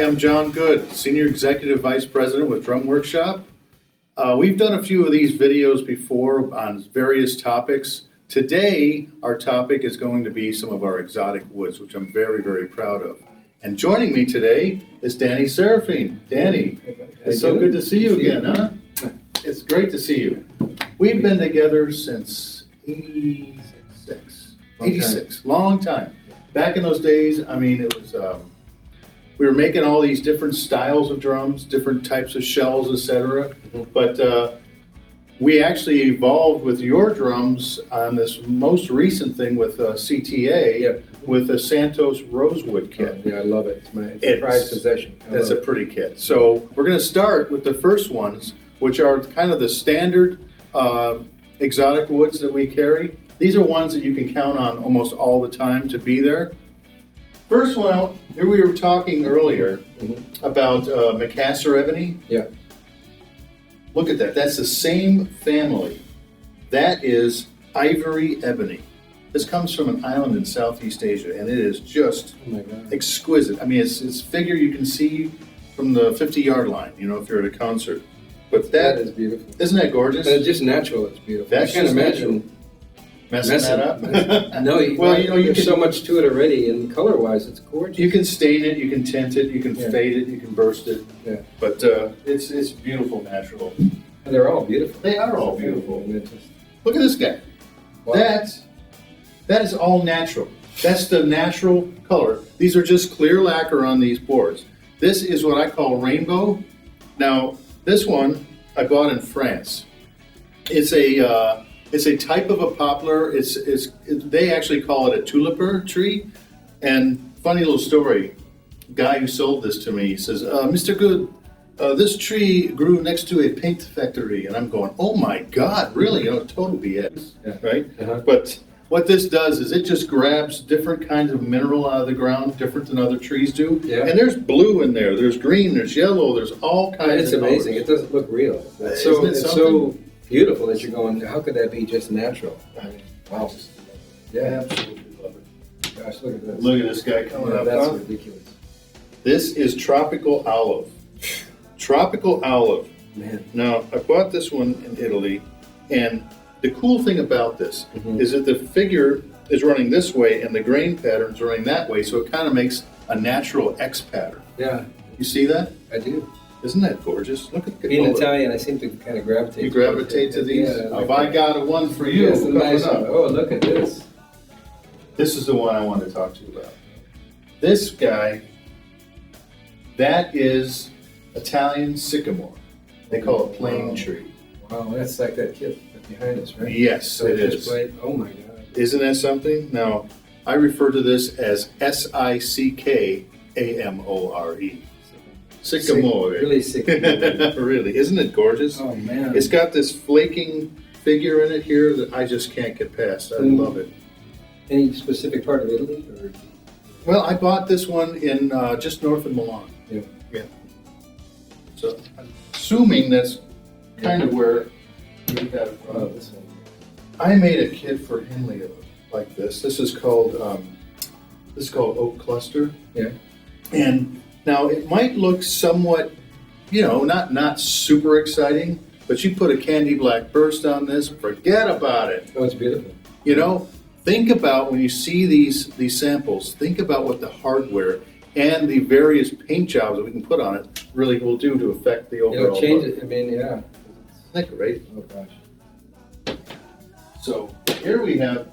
Hi, I'm John Good, Senior Executive Vice President with Drum Workshop. We've done a few of these videos before on various topics. Today, our topic is going to be some of our exotic woods, which I'm very, very proud of. And joining me today is Danny Seraphine. Danny, it's so good to see you again, huh? It's great to see you. We've been together since 86, long time. Back in those days, I mean, it was, we were making all these different styles of drums, different types of shells, etc. But we actually evolved with your drums on this most recent thing with CTA, with a Santos Rosewood kit. Yeah, I love it. It's a prized possession. That's a pretty kit. So we're going to start with the first ones, which are kind of the standard exotic woods that we carry. These are ones that you can count on almost all the time to be there. First one out, here we were talking earlier about Mapa Ebony. Yeah. Look at that. That's the same family. That is Ivory Ebony. This comes from an island in Southeast Asia, and it is just exquisite. I mean, it's figure you can see from the 50-yard line, you know, if you're at a concert. But that is beautiful. Isn't that gorgeous? But it's just natural. It's beautiful. That's I can't imagine messing that up. No, there's so much to it already, and color-wise, it's gorgeous. You can stain it, you can tint it, you can fade it, you can burst it. Yeah. But it's beautiful, natural. And they're all beautiful. They are all beautiful. Just, look at this guy. Wow. That is all natural. That's the natural color. These are just clear lacquer on these boards. This is what I call rainbow. Now, this one I bought in France. It's a type of a poplar. They actually call it a tuliper tree. And funny little story, guy who sold this to me, he says, Mr. Good, this tree grew next to a paint factory. And I'm going, oh my God, really? You know, total BS, right? Uh-huh. But what this does is it just grabs different kinds of mineral out of the ground, different than other trees do. Yeah. And there's blue in there, there's green, there's yellow, there's all kinds of colors. It's amazing. It doesn't look real. It's so beautiful that you're going, how could that be just natural? I mean, wow. Yeah, absolutely love it. Gosh, look at this. Look at this guy coming up. That's ridiculous. This is tropical olive. Tropical olive. Man. Now, I bought this one in Italy, and the cool thing about this is that the figure is running this way and the grain pattern is running that way, so it kind of makes a natural X pattern. Yeah. You see that? I do. Isn't that gorgeous? Look at being Italian, I seem to kind of gravitate. You gravitate to these? Yeah, like I got a one for you. Yes, nice one. Oh, look at this. This is the one I want to talk to you about. This guy, that is Italian sycamore. They call it plane tree. Wow, that's like that kid behind us, right? Yes, so it is. Oh my God. Isn't that something? Now, I refer to this as Sycamore. Sycamore. Really sycamore. Really. Isn't it gorgeous? Oh, man. It's got this flaking figure in it here that I just can't get past. I love it. Any specific part of Italy? Or? Well, I bought this one in just north of Milan. Yeah. Yeah. So, I'm assuming that's kind of where you got it from. This one. I made a kit for Henley like this. This is called Oak Cluster. Yeah. And now it might look somewhat, you know, not super exciting, but you put a candy black burst on this, forget about it. Oh, it's beautiful. You know, think about when you see these samples, think about what the hardware and the various paint jobs that we can put on it really will do to affect the overall It'll change look. it. I mean, yeah. Isn't that great? Oh gosh. So here we have,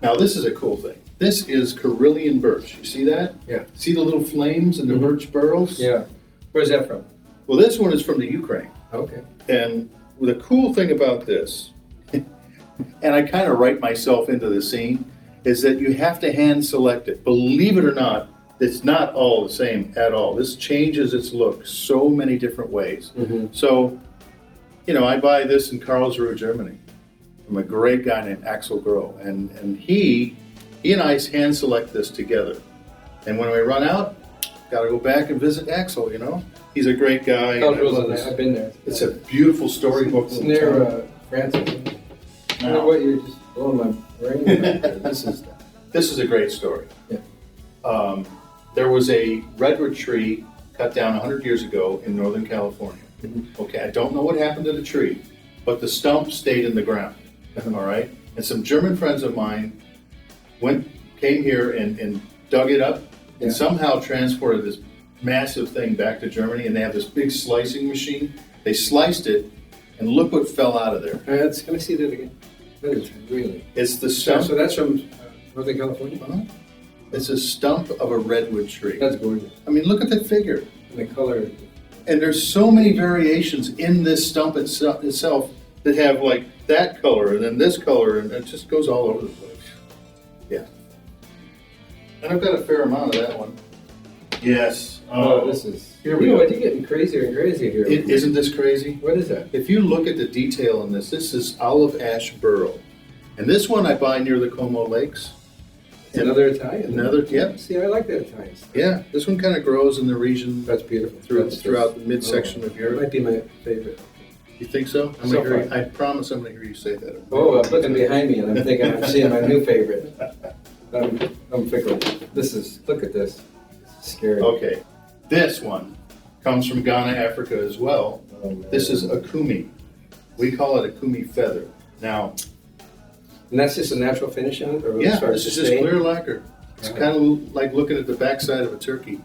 now this is a cool thing. This is Kurillian Birch. You see that? Yeah. See the little flames in the birch burls? Yeah. Where's that from? Well, this one is from the Ukraine. Okay. And the cool thing about this, and I kind of write myself into the scene, is that you have to hand select it. Believe it or not, it's not all the same at all. This changes its look so many different ways. So, you know, I buy this in Karlsruhe, Germany, from a great guy named Axel Groh, and he and I hand select this together. And when we run out, got to go back and visit Axel. You know, he's a great guy. I've been there. It's a beautiful storybook. It's near France. You know what? You're just blowing my brain. This is a great story. Yeah. There was a redwood tree cut down 100 years ago in Northern California. Okay, I don't know what happened to the tree, but the stump stayed in the ground. All right, and some German friends of mine came here and dug it up and somehow transported this massive thing back to Germany, and they have this big slicing machine. They sliced it, and look what fell out of there. Can I see that again? That is really. It's the stump. So that's from Northern California? Uh-huh. It's a stump of a redwood tree. That's gorgeous. I mean, look at the figure. And the color. And there's so many variations in this stump itself that have like that color and then this color, and it just goes all over the place. Yeah. And I've got a fair amount of that one. Yes. Oh, this is. Here we go. go. You're getting crazier and crazier here. Isn't this crazy? What is that? If you look at the detail in this is olive ash burl. And this one I buy near the Como Lakes. Another Italian. Yep. See, I like that Italian stuff. Yeah, this one kind of grows in the region. That's beautiful. Throughout the midsection of It Europe. might be my favorite. You think so? I promise I'm going to hear you say that. Oh, I'm looking behind me and I'm thinking I'm seeing my new favorite. I'm fickle. Look at this. This is scary. Okay. This one comes from Ghana, Africa as well. Oh, man. This is Okoume. We call it Okoume Feather. Now, and that's just a natural finish on it? Or yeah, this is just clear lacquer. It's kind of like looking at the backside of a turkey.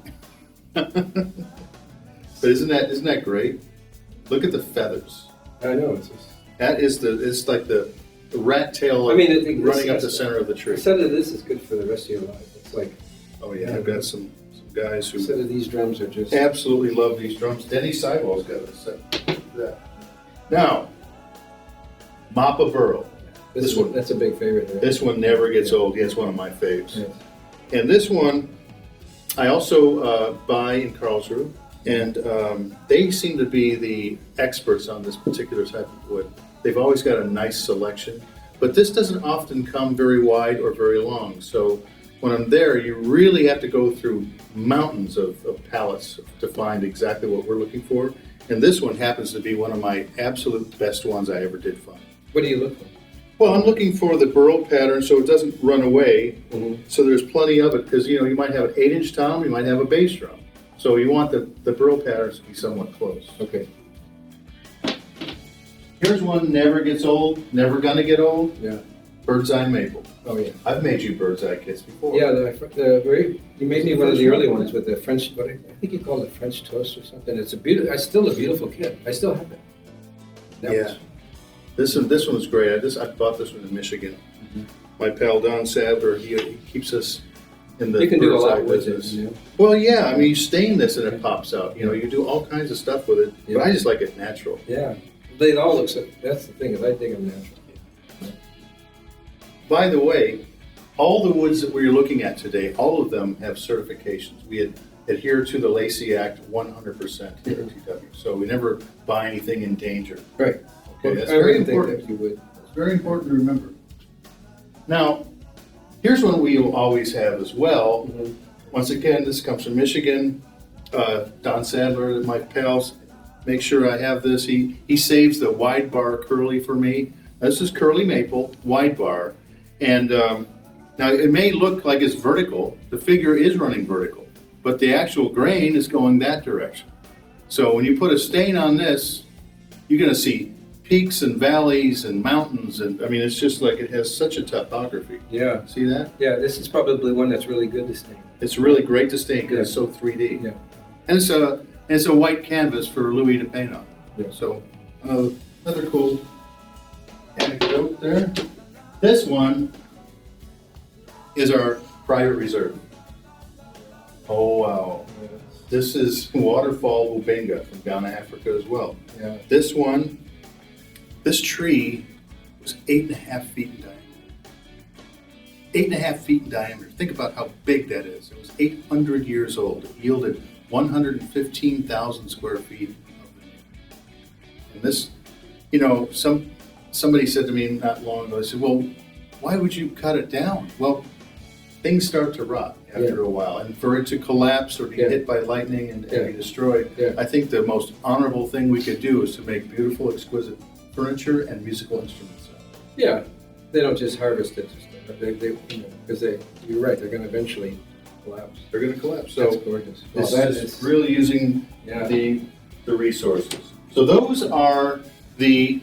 But isn't that great? Look at the feathers. I know. It's like the rat tail running up the center of the tree. Instead of this is good for the rest of your life. It's like, oh yeah, I've got some guys who instead of these drums are just absolutely love these drums. Danny Sidewall's got a set for that. Now, Mapa Burl. This one, that's a big favorite. Right? This one never gets old. Yeah, it's one of my faves. Yes. And this one, I also buy in Karlsruhe, and they seem to be the experts on this particular type of wood. They've always got a nice selection, but this doesn't often come very wide or very long. So when I'm there, you really have to go through mountains of palettes to find exactly what we're looking for. And this one happens to be one of my absolute best ones I ever did find. What do you look for? Well, I'm looking for the burl pattern so it doesn't run away. Mm-hmm. So there's plenty of it because, you might have an 8-inch tom, you might have a bass drum. So you want the burl patterns to be somewhat close. Okay. Here's one never gets old, never gonna get old. Yeah. Birdseye Maple. Oh yeah. I've made you birdseye kits before. Yeah, you made me one of the early ones with the French, but I think you called it French toast or something. It's still a beautiful kit. I still have it. This one was great. I bought this one in Michigan. Mm-hmm. My pal Don Sadler, he keeps us in the you can do a lot business. with it. Well, yeah. I mean, you stain this and it pops out. You do all kinds of stuff with it. Yeah. But I just like it natural. Yeah. They all look so. That's the thing is I dig them natural. By the way, all the woods that we're looking at today, all of them have certifications. We adhere to the Lacey Act 100% here at TW. So we never buy anything in danger. Right. Okay, that's very important. Think that you would. It's very important to remember. Now, here's one we will always have as well. Mm-hmm. Once again, this comes from Michigan. Don Sadler, my pals, make sure I have this. He saves the wide bar curly for me. This is curly maple, wide bar. And now it may look like it's vertical. The figure is running vertical, but the actual grain is going that direction. So when you put a stain on this, you're going to see peaks and valleys and mountains. And I mean, it's just like it has such a topography. Yeah. See that? Yeah, this is probably one that's really good to stain. It's really great to stain because it's so 3D. Yeah. And it's a white canvas for Louis to paint on. Yeah. So another cool anecdote there. This one is our private reserve. Oh wow. Yes. This is Waterfall Bubinga from Ghana, Africa as well. Yeah. This tree was 8.5 feet in diameter. 8.5 feet in diameter. Think about how big that is. It was 800 years old. It yielded 115,000 square feet of veneer. And this, somebody said to me not long ago, they said, well, why would you cut it down? Well, things start to rot after a while. And for it to collapse or be hit by lightning and be destroyed, I think the most honorable thing we could do is to make beautiful, exquisite furniture and musical instruments. Yeah, they don't just harvest it, because you're right, they're going to eventually collapse. They're going to collapse. That's So gorgeous. this Well, is really using Yeah. the resources. So those are the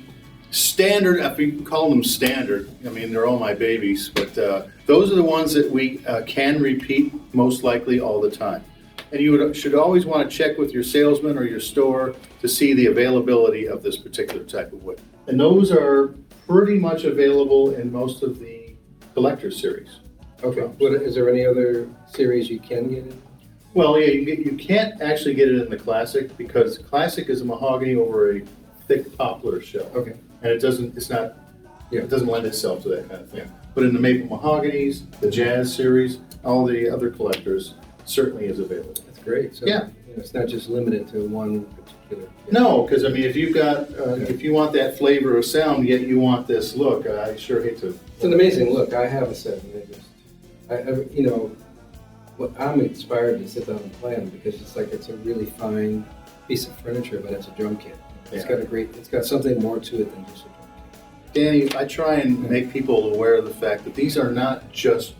standard, if we call them standard, I mean, they're all my babies, but those are the ones that we can repeat most likely all the time. And you should always want to check with your salesman or your store to see the availability of this particular type of wood. And those are pretty much available in most of the collector series. Okay. Is there any other series you can get in? Well, yeah, you can't actually get it in the classic because classic is a mahogany over a thick poplar shell. Okay. And it doesn't lend itself to that kind of thing. But in the maple mahoganies, the jazz series, all the other collectors, certainly is available. That's great. So, Yeah. It's not just limited to one particular. No, because I mean, if you've got, if you want that flavor of sound, yet you want this look, I sure hate to. It's an amazing look. I have a set, and I'm inspired to sit down and play them because it's a really fine piece of furniture, but it's a drum kit. It's got something more to it than just a drum kit. Danny, I try and make people aware of the fact that these are not just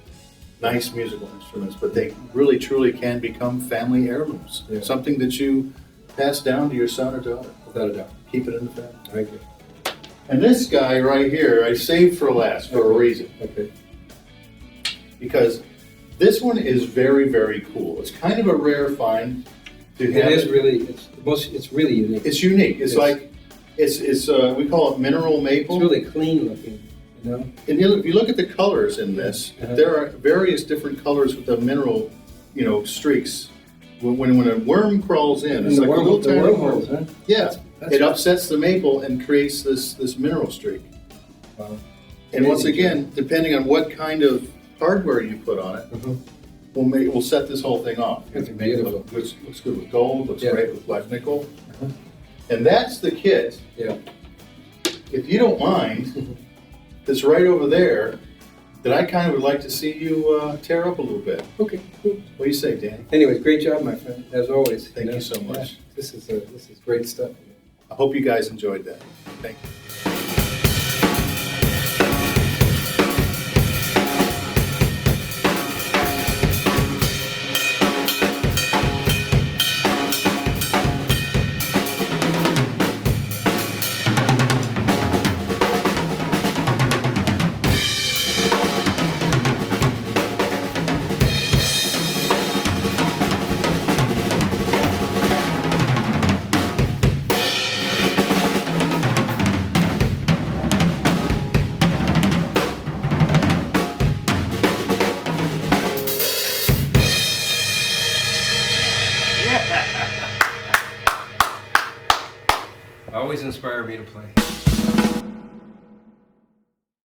nice musical instruments, but they really truly can become family heirlooms. Yeah. Something that you pass down to your son or daughter. Without a doubt. Keep it in the family. I agree. And this guy right here, I saved for last for a reason. Okay. Because this one is very, very cool. It's kind of a rare find to have. It's really unique. It's unique. It's like, we call it mineral maple. It's really clean looking, you know? And if you look at the colors in this, there are various different colors with the mineral, streaks. When a worm crawls in, it's like a little tiny wormholes, huh? Yeah, That's it upsets the maple and creates this mineral streak. Wow. And once Amazing. again, depending on what kind of hardware you put on it, we'll set this whole thing off. That's beautiful. Looks good with gold. Looks great with black nickel. Uh-huh. And that's the kit. Yeah. If you don't mind, that's right over there. That I kind of would like to see you tear up a little bit. Okay, cool. What do you say, Danny? Anyways, great job, my friend, as always. Thank you so much. Yeah, this is great stuff. I hope you guys enjoyed that. Thank you. Always inspire me to play.